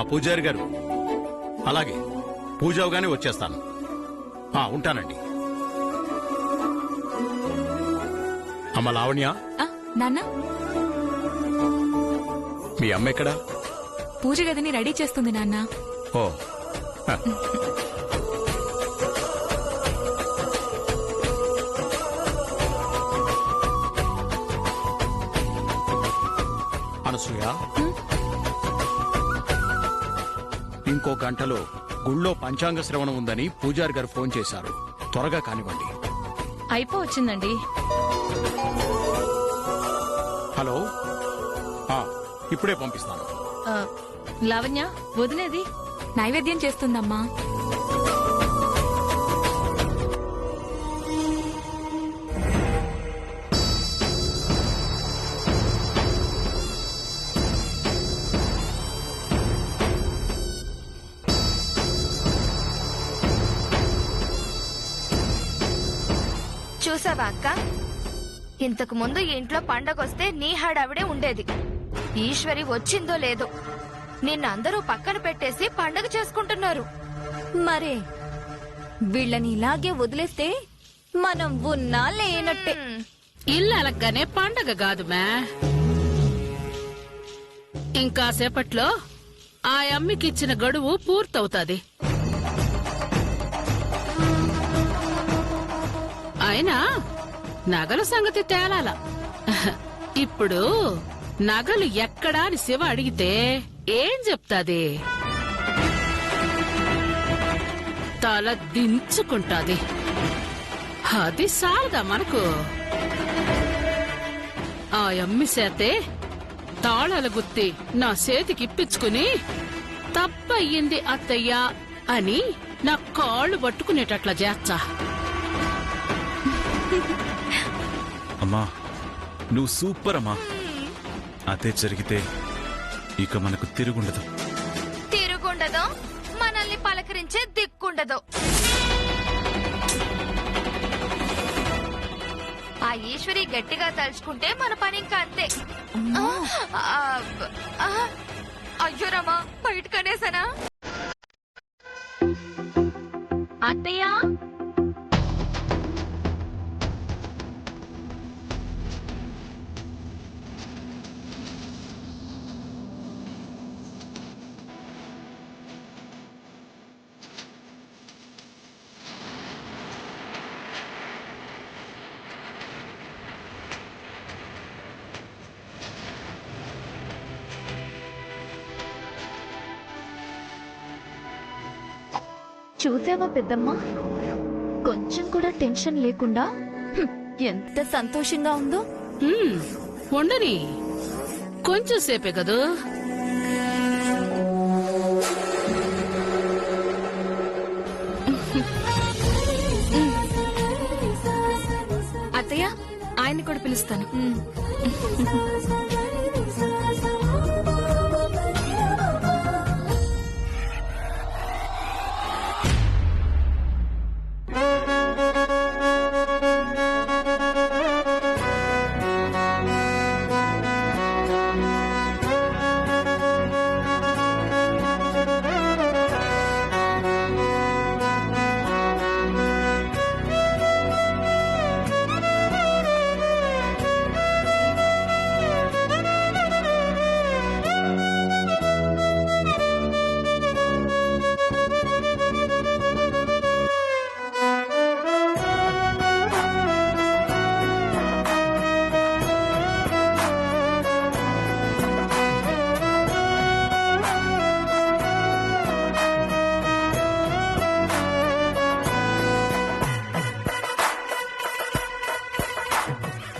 పూజారి గారు, అలాగే పూజ అవగానే వచ్చేస్తాను. ఉంటానండి. అమ్మ లావణ్య, నాన్న, మీ అమ్మ ఎక్కడా? పూజ గదిని రెడీ చేస్తుంది నాన్న. ఓ అనసూయ, ఇంకో గంటలో గుళ్ళో పంచాంగ శ్రవణం ఉందని పూజారి గారు ఫోన్ చేశారు. త్వరగా కానివ్వండి. అయిపోవచ్చిందండి. హలో, ఇప్పుడే పంపిస్తాను. లావణ్య, వదిలేది నైవేద్యం చేస్తుందమ్మా. చూసావా అక్క, ఇంతకు ముందు ఇంట్లో పండగొస్తే నీ హడావిడే ఉండేది. ఈశ్వరి వచ్చిందో లేదో నిన్నందరూ పక్కన పెట్టేసి పండగ చేసుకుంటున్నారు. మరే వీళ్ళని ఇలాగే వదిలేస్తే మనం ఉన్నా లేనట్టే. ఇల్లు అలగ్గానే పండగ కాదు మే. ఇంకాసేపట్లో ఆ అమ్మికిచ్చిన గడువు పూర్తవుతాది. అయినా నగల సంగతి తేలాల. ఇప్పుడు నగలు ఎక్కడా అని శివ అడిగితే ఏం చెప్తాది? తల దించుకుంటాది. అది సాలదా మనకు? ఆ అమ్మి చేతే తాళాల గుత్తి నా చేతికి ఇప్పించుకుని తప్పయ్యింది అత్తయ్యా అని నా కాళ్ళు పట్టుకునేటట్లా చేస్తా. అమ్మా, నువ్వు సూపర్ అమ్మా. అదే జరిగితే ఇక మనకు తిరుగుండదు. తిరుగుండదు, మనల్ని పలకరించే దిక్కుండదు. ఆ ఈశ్వరి గట్టిగా తలుచుకుంటే మన పని ఇంకా అంతే. అయ్యో రమా, బయటకనేసనా? అత్తయ్య, చూసావా పెద్దమ్మ, కొంచెం కూడా టెన్షన్ లేకుండా ఎంత సంతోషంగా ఉందో. ఉండని, కొంచెం సేపే కదూ. అత్తయ్య, ఆయన్ని కూడా పిలుస్తాను.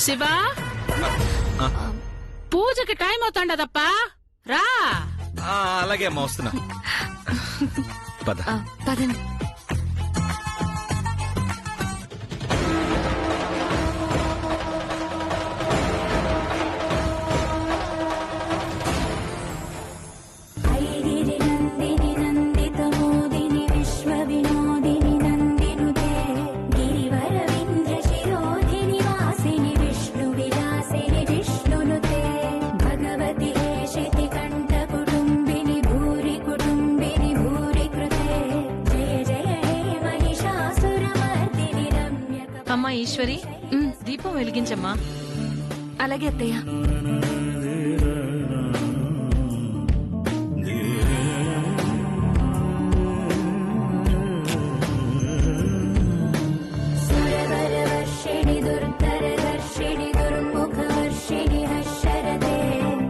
శివా, పూజకి టైం అవుతాండదప్పా, రా. అలాగే అమ్మా, వస్తున్నా. పద. పదండి. భగవతి ఈశ్వరి దీపం వెలిగించమ్మా. అలాగే అత్తయ్య. సురవరవర్షిణి దుర్ధరదర్శిణి దుర్ముఖవర్షిణి హర్షరతే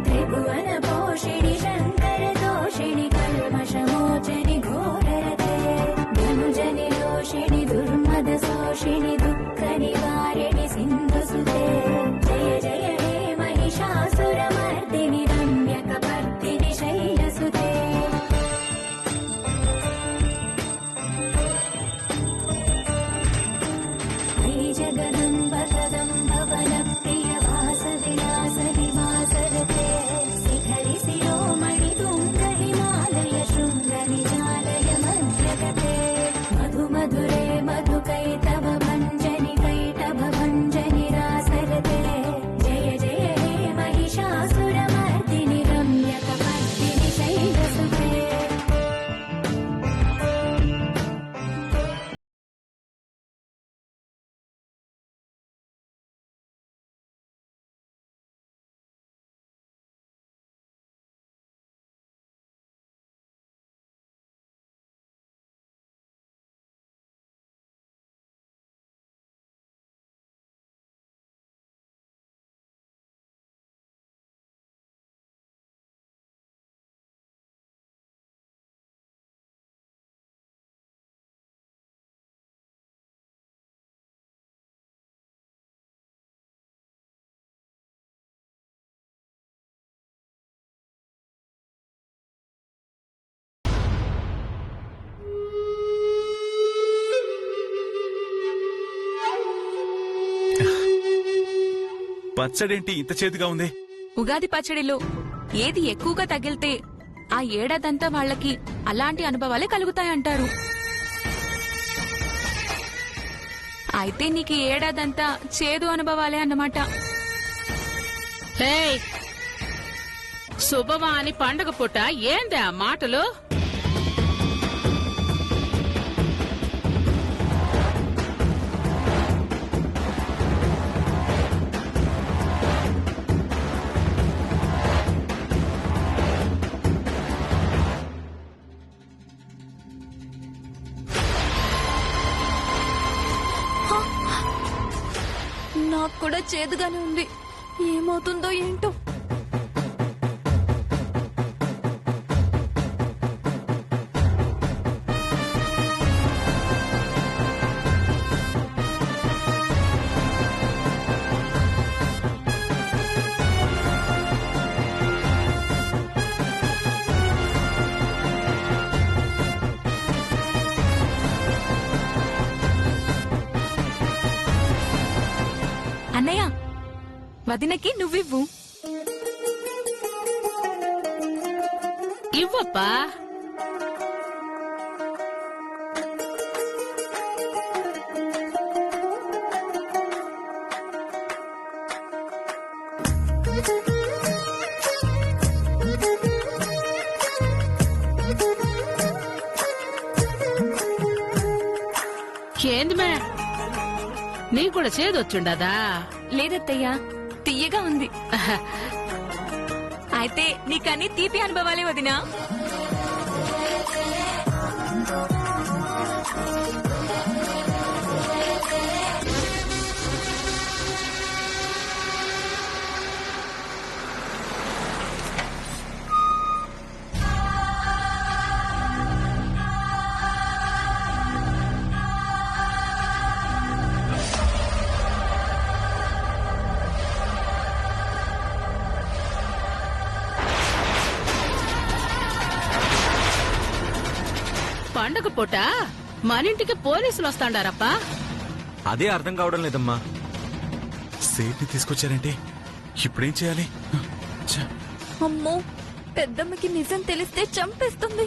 త్రిభువన పోషిణి శంకర దోషిణి కల్మషమోచని ఘోరరతే ధనుజని దోషిణి దుర్మద శోషిణి దుఃఖ నివారిణి సింధుసుతే జయ జయ హే మహిషాసురమర్దిని రమ్యకపర్దిని శైలసుతే. జగదంబ కదంబ వన ప్రియ వాస విలాస నివాసరతే శిఖరి శిరోమణి తుంగ హిమాలయ శృంగ నిజాలయ మధ్యగతే మధు మధురే మధుకైతవ భంజని కైటభ భంజని రాసరతే జయ జయ హే మహిషాసురమర్దిని రమ్యకపర్దిని శైలసుతే. పచ్చడేంటి ఇంత చేదుగా ఉంది? ఉగాది పచ్చడిలో ఏది ఎక్కువగా తగిలితే ఆ ఏడాదంతా వాళ్ళకి అలాంటి అనుభవాలే కలుగుతాయంటారు. అయితే నీకు ఈ ఏడాదంతా చేదు అనుభవాలే అన్నమాట. ఏయ్, శుభమా అని పండగ పూట ఏందే ఆ మాటలు? నాకు కూడా చేదుగానే ఉంది. ఏమవుతుందో ఏంటో. అన్నయ్య, వదినకి నువ్వివ్వు. ఇవ్వప్పా. ఏంది మే, నీ కూడా చేదొచ్చుండదా? లేదత్తయ్యా, తీయగా ఉంది. అయితే నీకన్నీ తీపి అనుభవాలే వదినా. పండగ పూట మనింటికి పోలీసులు వస్తాండారప్పా. అదే అర్థం కావడం లేదమ్మా. సేఫ్ని తీసుకొచ్చారంటే ఇప్పుడేం చేయాలి? అమ్మో, పెద్దమ్మకి నిజం తెలిస్తే చంపేస్తుంది.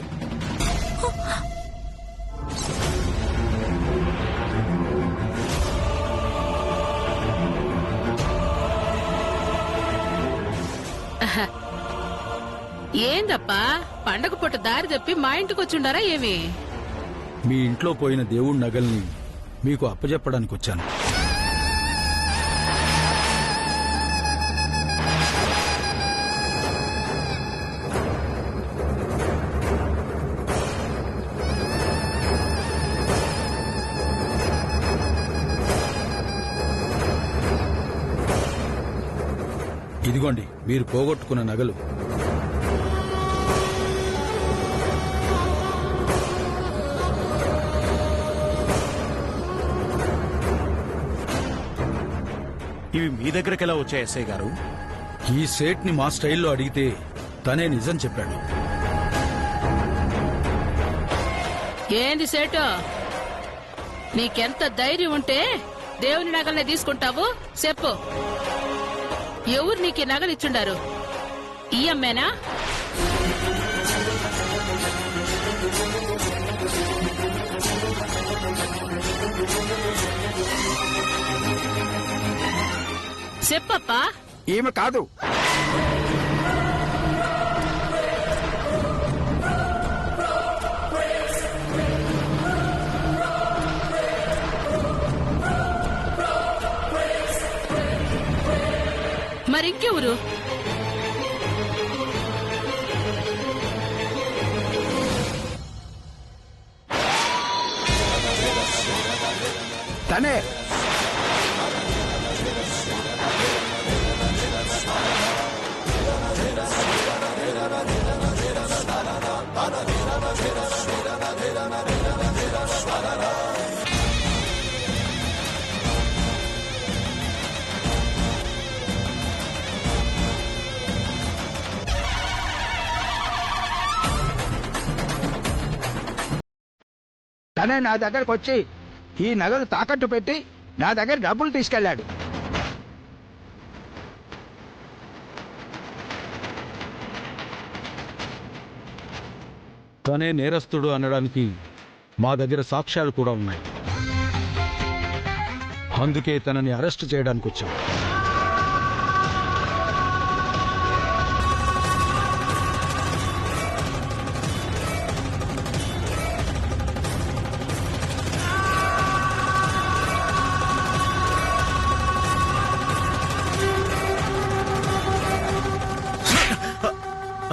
ఏందప్పా, పండగ పూట దారి తప్పి మా ఇంటికి వచ్చుండారా ఏమి? మీ ఇంట్లో పోయిన దేవుడి నగల్ని మీకు అప్పజెప్పడానికి వచ్చాను. మీరు పోగొట్టుకున్న నగలు. ఇవి మీ దగ్గరికి ఎలా వచ్చాయి ఎస్ఐ గారు? ఈ సేట్ని మా స్టైల్లో అడిగితే తనే నిజం చెప్పాడు. ఏంది సేటు, నీకెంత ధైర్యం ఉంటే దేవుని నగల్ని తీసుకుంటావు చెప్పు. ఎవరు నీకు ఈ నగలు ఇచ్చుండారు? ఈ అమ్మేనా? చెప్పప్పా. ఈమె కాదు. మరింకెవరు? తనే. తనే నా దగ్గరకు వచ్చి ఈ నగలు తాకట్టు పెట్టి నా దగ్గర డబ్బులు తీసుకెళ్లాడు. తనే నేరస్తుడు అనడానికి మా దగ్గర సాక్ష్యాలు కూడా ఉన్నాయి. అందుకే తనని అరెస్ట్ చేయడానికి వచ్చాం.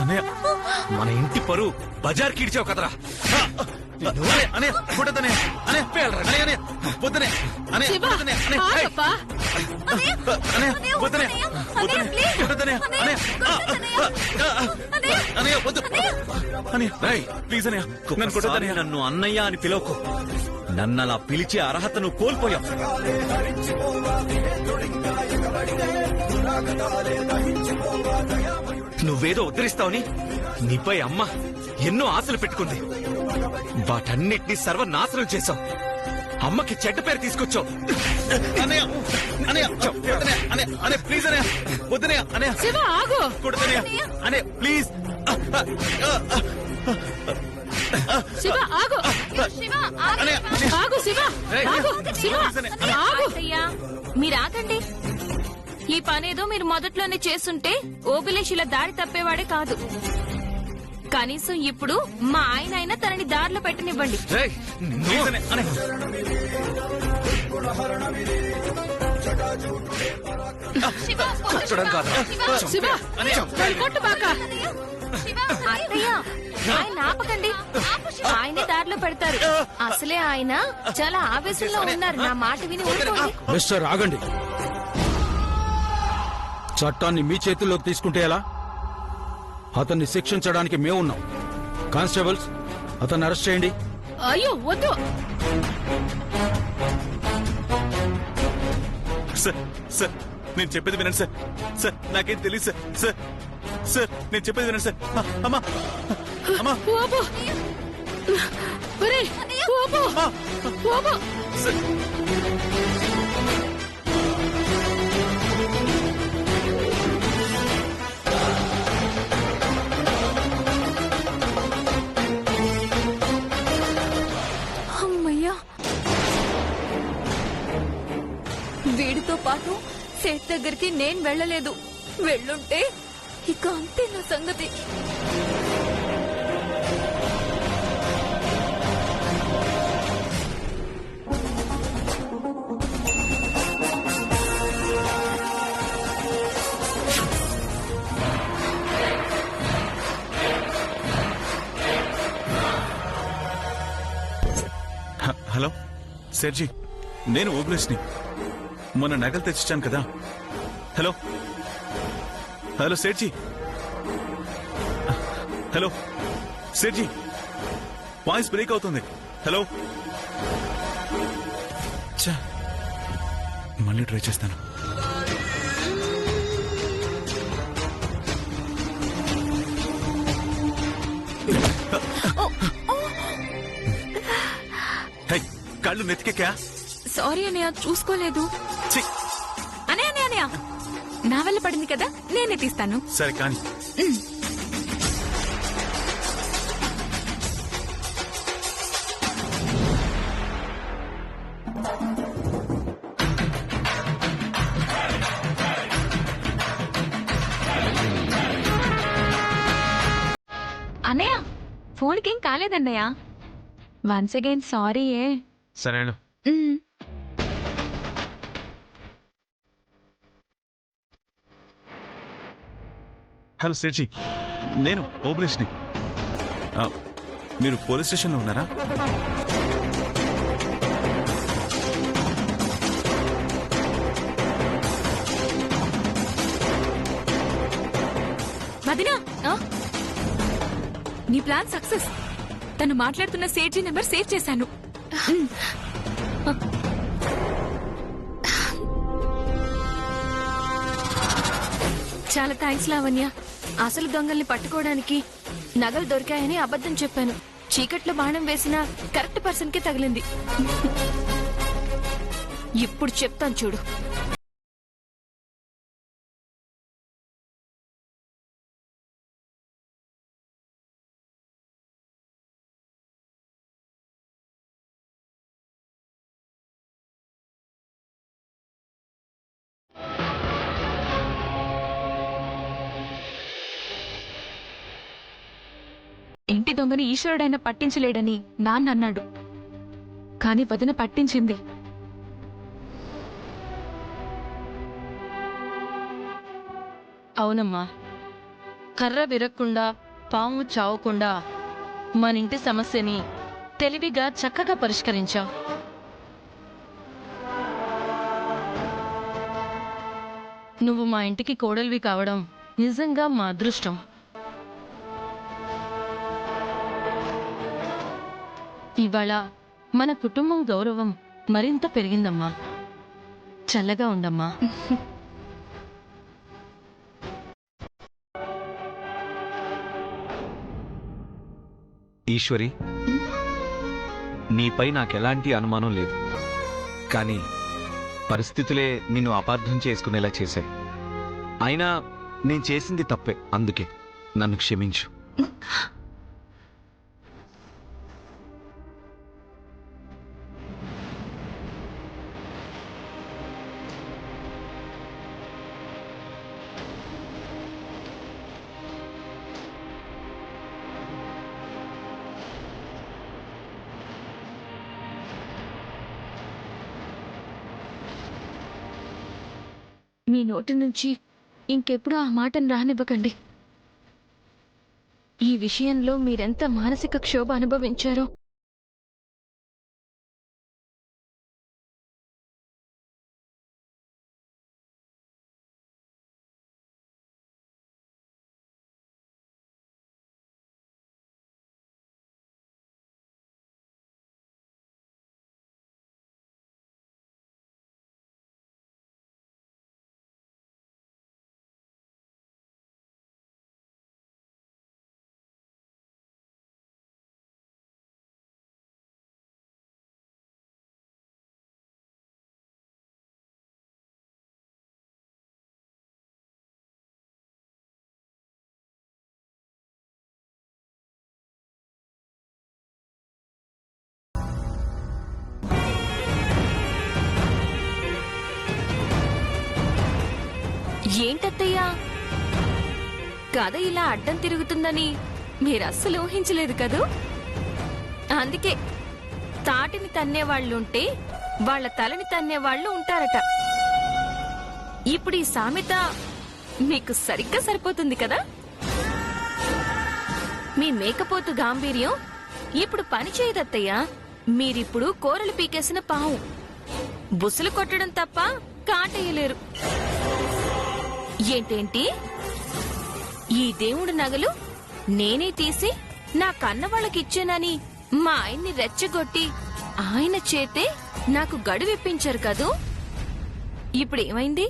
అన్నయ్య, మన ఇంటి పరువు బజార్ కిడిచావు కదరా. అనే కొట్టదనే అనే అనే అనే వద్దనే అనే శివ, వద్దనే అనే ఆగప్పా. అనే వద్దనే కొట్టదనే అనే అనే వద్దు అనే రై ప్లీజ్ అనే నన్ను కొట్టదనే. నన్ను అన్నయ్య అని పిలవకు. నన్ను అలా పిలిచే అర్హత నువ్వు కోల్పోయావు. నువ్వేదో ఉద్ధరిస్తావని నీపై అమ్మ ఎన్నో ఆశలు పెట్టుకుంది. వాటన్నిటినీ సర్వనాశనం చేశావు. అమ్మకి చెడ్డ పేరు తీసుకొచ్చావు. అన్నయ్య అన్నయ్య అనే అనే ప్లీజ్ అనే వద్దనే అనే శివ ఆగు. కొడుతనే అనే ప్లీజ్. శివ ఆగు. అనే ఆగు శివ. ఆగు శివ. ఆగు. అత్తయ్య, మీరు ఆగండి. ఈ పనేదో మీరు మొదట్లోనే చేస్తుంటే ఓబిలేష్ ఇలా దారి తప్పేవాడే కాదు. కనీసం ఇప్పుడు మా ఆయన అయినా తనని దారిలో పెట్టనివ్వండి. ప్లీజ్ అనే అనే చూడడం కాదు. శివ నన్ను కొట్టు బాక. అత్తయ్య, ఆయన ఆపకండి. ఆయనే దారిలో పెడతారు. అసలే ఆయన చాలా ఆవేశంలో ఉన్నారు. నా మాట విని ఊరుకోండి. మిస్టర్ ఆగండి. చట్టాన్ని మీ చేతుల్లోకి తీసుకుంటే ఎలా? అతన్ని శిక్షించడానికి మేమున్నాం. కానిస్టేబుల్స్, అతన్ని అరెస్ట్ చేయండి. అయ్యో వద్దు. సార్ సార్ నేను చెప్పేది వినండి సార్. సార్ నాకేం తెలియదు సార్. సార్ సార్ నేను చెప్పేది వినండి సార్. అమ్మా అమ్మా ఓబో. ఒరేయ్, ఓబో. ఓబో. సార్ అమ్మయ్యా, వీడితో పాటు సేట్ దగ్గరికి నేను వెళ్ళలేదు. వెళ్ళుంటే ఇక అంతే నా సంగతి. హలో సెర్జీ, నేను ఓబ్లేష్ని. మొన్న నగలు తెచ్చిచ్చాను కదా. Hello hello Sethji. Hello Sethji, voice break అవుతుంది. హలో. ఛా, మళ్ళీ ట్రై చేస్తాను. హే, కళ్ళు నెత్తికెక్కా? సారీ అన్నయ్య, చూసుకోలేదు. ఛీ, అన్నయ్య నా వల్ల పడింది కదా, నేనే తీస్తాను. సరే కానీ. అన్నయ్య, ఫోన్కేం కాలేదన్నయ్య. Once again sorry. సరేనా? హలో సేట్జీ, నేను ఓబులేష్ని. మీరు పోలీస్ స్టేషన్లో ఉన్నారా? మదినా, నీ ప్లాన్ సక్సెస్. తను మాట్లాడుతున్న సేట్జీ నెంబర్ సేవ్ చేశాను. చాలా థ్యాంక్స్ లావణ్య. అసలు దొంగల్ని పట్టుకోవడానికి నగలు దొరికాయని అబద్ధం చెప్పాను. చీకట్లో బాణం వేసిన కరెక్ట్ పర్సన్ కి తగిలింది. ఇప్పుడు చెప్తాను చూడు. ఇంటి దొంగని ఈశ్వరుడైనా పట్టించలేడని నాన్న అన్నాడు, కాని వదిన పట్టించింది. అవునమ్మా, కర్ర విరక్కుండా పాము చావకుండా మనింటి సమస్యని తెలివిగా చక్కగా పరిష్కరించావు. నువ్వు మా ఇంటికి కోడలివి కావడం నిజంగా మా అదృష్టం. ఇవాళ మన కుటుంబం గౌరవం మరింత పెరిగిందమ్మా. చల్లగా ఉండమ్మా. ఈశ్వరి, నీపై నాకెలాంటి అనుమానం లేదు, కానీ పరిస్థితులే నిన్ను అపార్థం చేసుకునేలా చేశాయి. అయినా నేను చేసింది తప్పే, అందుకే నన్ను క్షమించు. మీ నోటి నుంచి ఇంకెప్పుడు ఆ మాటను రానివ్వకండి. ఈ విషయంలో మీరెంత మానసిక క్షోభ అనుభవించారో ఏంటత్తయ్యా, కథ ఇలా అడ్డం తిరుగుతుందని మీరస్సలు ఊహించలేదు కదూ. అందుకే తాటిని తన్నేవాళ్లుంటే వాళ్ల తలని తన్నేవాళ్లు ఉంటారట. ఇప్పుడు ఈ సామెత మీకు సరిగ్గా సరిపోతుంది కదా. మీ మేకపోతు గాంభీర్యం ఇప్పుడు పనిచేయదత్తయ్యా. మీరిప్పుడు కూరలు పీకేసిన పావు. బుసలు కొట్టడం తప్ప కాటేయలేరు. ఏంటేంటి ఈ దేవుడి నగలు నేనే తీసి నా కన్న వాళ్ళకిచ్చానని మా ఆయన్ని రెచ్చగొట్టి ఆయన చేతే నాకు గడువిప్పించారు కదూ. ఇప్పుడేమైంది?